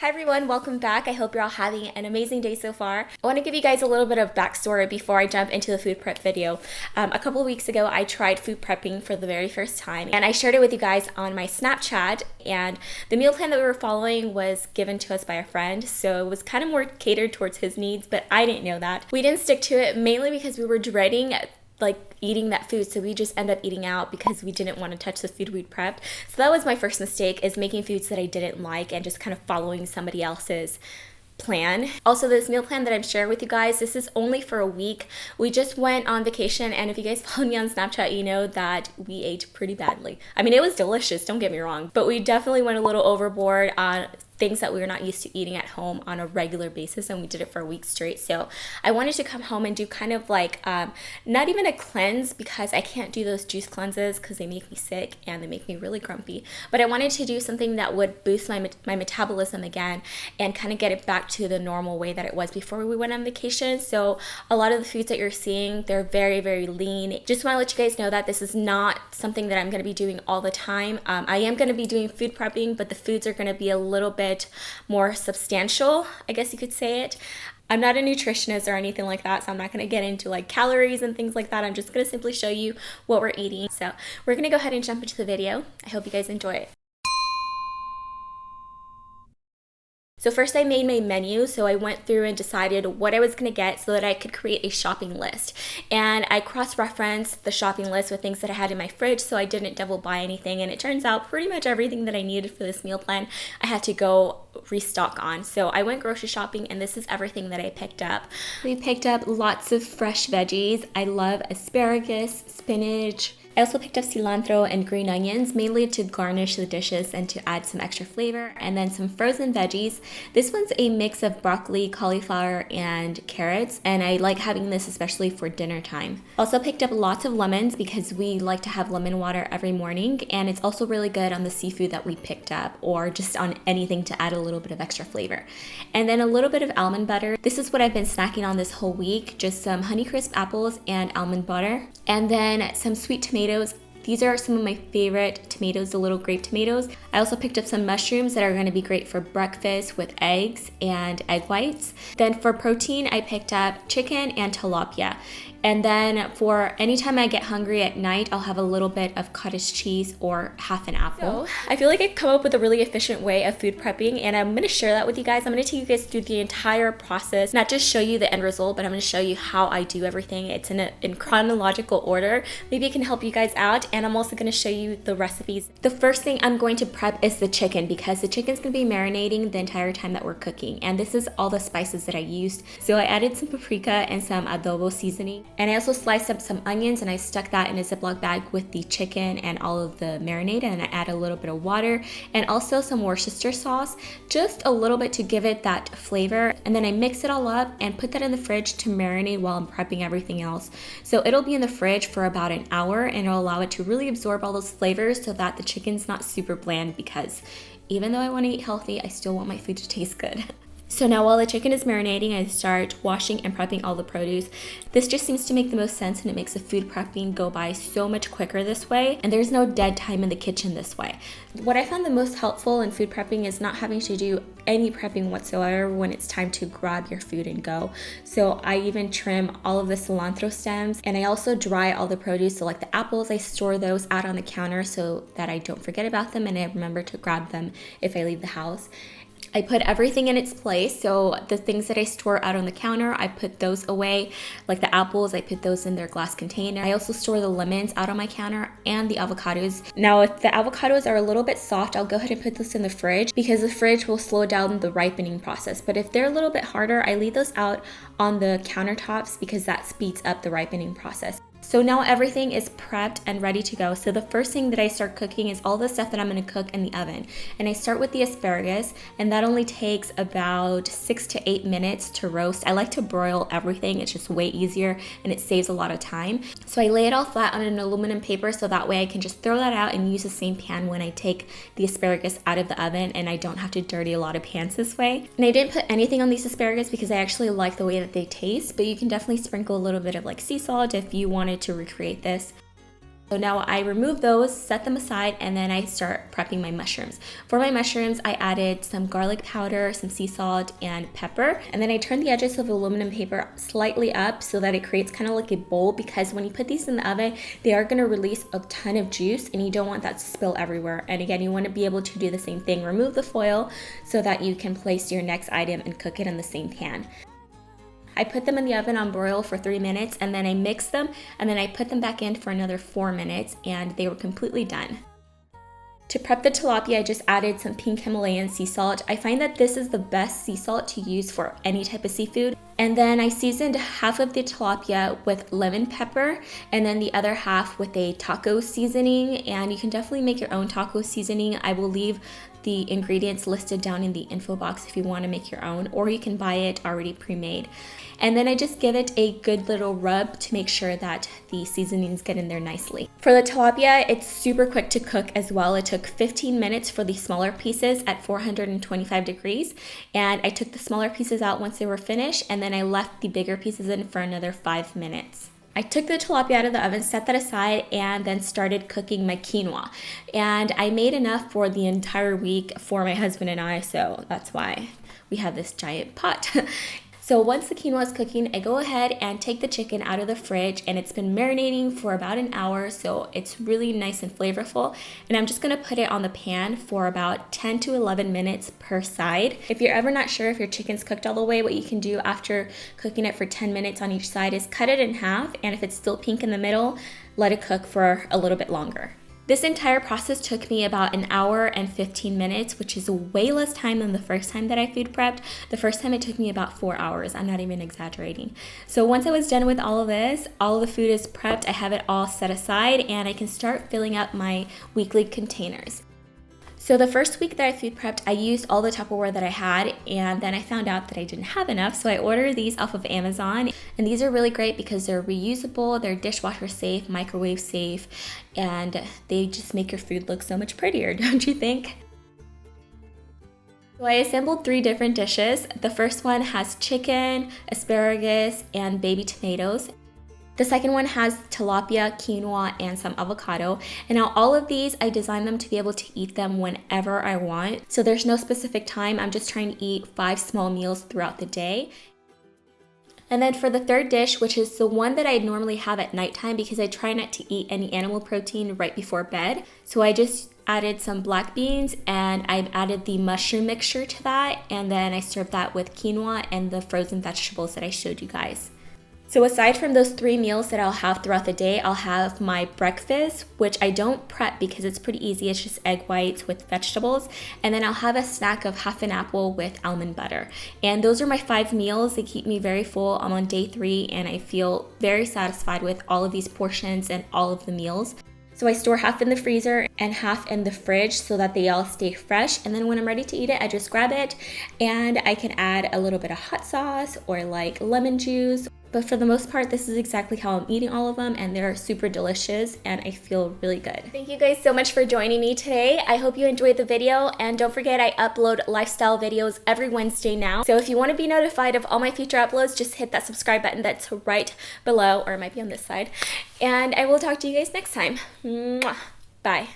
Hi everyone, welcome back. I hope you're all having an amazing day so far. I want to give you guys a little bit of backstory before I jump into the food prep video. A couple of weeks ago, I tried food prepping for the very first time, and I shared it with you guys on my Snapchat, and the meal plan that we were following was given to us by a friend, so it was kind of more catered towards his needs, but I didn't know that. We didn't stick to it mainly because we were dreading eating that food, so we just end up eating out because we didn't want to touch the food we'd prepped. So that was my first mistake, is making foods that I didn't like and just kind of following somebody else's plan. Also, this meal plan that I'm sharing with you guys, this is only for a week. We just went on vacation, and if you guys follow me on Snapchat, you know that we ate pretty badly. I mean, it was delicious, don't get me wrong, but we definitely went a little overboard on things that we were not used to eating at home on a regular basis, and we did it for a week straight. So I wanted to come home and do kind of like not even a cleanse, because I can't do those juice cleanses because they make me sick and they make me really grumpy, but I wanted to do something that would boost my metabolism again and kind of get it back to the normal way that it was before we went on vacation. So a lot of the foods that you're seeing, they're very, very lean. Just want to let you guys know that this is not something that I'm going to be doing all the time. I am going to be doing food prepping, but the foods are going to be a little bit more substantial, I guess you could say it. I'm not a nutritionist or anything like that, so I'm not going to get into like calories and things like that. I'm just going to simply show you what we're eating. So we're going to go ahead and jump into the video. I hope you guys enjoy it. So first I made my menu, so I went through and decided what I was going to get so that I could create a shopping list. And I cross-referenced the shopping list with things that I had in my fridge, so I didn't double buy anything. And it turns out pretty much everything that I needed for this meal plan, I had to go restock on. So I went grocery shopping, and this is everything that I picked up. We picked up lots of fresh veggies. I love asparagus, spinach. I also picked up cilantro and green onions, mainly to garnish the dishes and to add some extra flavor, and then some frozen veggies. This one's a mix of broccoli, cauliflower, and carrots, and I like having this especially for dinner time. Also picked up lots of lemons because we like to have lemon water every morning, and it's also really good on the seafood that we picked up, or just on anything to add a little bit of extra flavor. And then a little bit of almond butter. This is what I've been snacking on this whole week, just some Honeycrisp apples and almond butter. And then some sweet tomatoes. These are some of my favorite tomatoes, the little grape tomatoes. I also picked up some mushrooms that are going to be great for breakfast with eggs and egg whites. Then for protein, I picked up chicken and tilapia. And then for anytime I get hungry at night, I'll have a little bit of cottage cheese or half an apple. So I feel like I've come up with a really efficient way of food prepping, and I'm going to share that with you guys. I'm going to take you guys through the entire process, not just show you the end result, but I'm going to show you how I do everything. It's in chronological order. Maybe it can help you guys out, and I'm also going to show you the recipes. The first thing I'm going to prep is the chicken, because the chicken's going to be marinating the entire time that we're cooking, and this is all the spices that I used. So I added some paprika and some adobo seasoning. And I also sliced up some onions, and I stuck that in a Ziploc bag with the chicken and all of the marinade, and I add a little bit of water and also some Worcestershire sauce, just a little bit to give it that flavor. And then I mix it all up and put that in the fridge to marinate while I'm prepping everything else. So it'll be in the fridge for about an hour, and it'll allow it to really absorb all those flavors so that the chicken's not super bland, because even though I want to eat healthy, I still want my food to taste good. So now while the chicken is marinating, I start washing and prepping all the produce. This just seems to make the most sense, and it makes the food prepping go by so much quicker this way, and there's no dead time in the kitchen this way. What I found the most helpful in food prepping is not having to do any prepping whatsoever when it's time to grab your food and go. So I even trim all of the cilantro stems, and I also dry all the produce. So like the apples, I store those out on the counter so that I don't forget about them, and I remember to grab them if I leave the house. I put everything in its place, so the things that I store out on the counter, I put those away. Like the apples, I put those in their glass container. I also store the lemons out on my counter, and the avocados. Now, if the avocados are a little bit soft, I'll go ahead and put those in the fridge, because the fridge will slow down the ripening process. But if they're a little bit harder, I leave those out on the countertops, because that speeds up the ripening process. So now everything is prepped and ready to go. So the first thing that I start cooking is all the stuff that I'm going to cook in the oven. And I start with the asparagus, and that only takes about 6 to 8 minutes to roast. I like to broil everything. It's just way easier, and it saves a lot of time. So I lay it all flat on an aluminum paper, so that way I can just throw that out and use the same pan when I take the asparagus out of the oven, and I don't have to dirty a lot of pans this way. And I didn't put anything on these asparagus because I actually like the way that they taste, but you can definitely sprinkle a little bit of like sea salt if you wanted to recreate this. So now I remove those, set them aside, and then I start prepping my mushrooms. For my mushrooms, I added some garlic powder, some sea salt, and pepper. And then I turn the edges of aluminum paper slightly up so that it creates kind of like a bowl, because when you put these in the oven, they are going to release a ton of juice and you don't want that to spill everywhere. And again, you want to be able to do the same thing. Remove the foil so that you can place your next item and cook it in the same pan. I put them in the oven on broil for 3 minutes, and then I mixed them, and then I put them back in for another 4 minutes, and they were completely done. To prep the tilapia, I just added some pink Himalayan sea salt. I find that this is the best sea salt to use for any type of seafood. And then I seasoned half of the tilapia with lemon pepper, and then the other half with a taco seasoning. And you can definitely make your own taco seasoning. I will leave the ingredients listed down in the info box if you want to make your own, or you can buy it already pre-made. And then I just give it a good little rub to make sure that the seasonings get in there nicely. For the tilapia, it's super quick to cook as well. It took 15 minutes for the smaller pieces at 425 degrees. And I took the smaller pieces out once they were finished, and then I left the bigger pieces in for another 5 minutes. I took the tilapia out of the oven, set that aside, and then started cooking my quinoa. And I made enough for the entire week for my husband and I, so that's why we have this giant pot. So once the quinoa is cooking, I go ahead and take the chicken out of the fridge, and it's been marinating for about an hour, so it's really nice and flavorful. And I'm just gonna put it on the pan for about 10 to 11 minutes per side. If you're ever not sure if your chicken's cooked all the way, what you can do after cooking it for 10 minutes on each side is cut it in half, and if it's still pink in the middle, let it cook for a little bit longer. This entire process took me about an hour and 15 minutes, which is way less time than the first time that I food prepped. The first time it took me about 4 hours. I'm not even exaggerating. So once I was done with all of this, all of the food is prepped. I have it all set aside, and I can start filling up my weekly containers. So the first week that I food prepped, I used all the Tupperware that I had, and then I found out that I didn't have enough, so I ordered these off of Amazon. And these are really great because they're reusable, they're dishwasher safe, microwave safe, and they just make your food look so much prettier, don't you think? So I assembled 3 different dishes. The first one has chicken, asparagus, and baby tomatoes. The second one has tilapia, quinoa, and some avocado. And now all of these, I designed them to be able to eat them whenever I want. So there's no specific time. I'm just trying to eat 5 small meals throughout the day. And then for the third dish, which is the one that I normally have at nighttime because I try not to eat any animal protein right before bed. So I just added some black beans, and I added the mushroom mixture to that. And then I served that with quinoa and the frozen vegetables that I showed you guys. So aside from those 3 meals that I'll have throughout the day, I'll have my breakfast, which I don't prep because it's pretty easy. It's just egg whites with vegetables. And then I'll have a snack of half an apple with almond butter. And those are my 5 meals. They keep me very full. I'm on day 3, and I feel very satisfied with all of these portions and all of the meals. So I store half in the freezer and half in the fridge so that they all stay fresh. And then when I'm ready to eat it, I just grab it, and I can add a little bit of hot sauce or like lemon juice. But for the most part, this is exactly how I'm eating all of them, and they're super delicious, and I feel really good. Thank you guys so much for joining me today. I hope you enjoyed the video, and don't forget I upload lifestyle videos every Wednesday now. So if you want to be notified of all my future uploads, just hit that subscribe button that's right below, or it might be on this side. And I will talk to you guys next time. Mwah. Bye.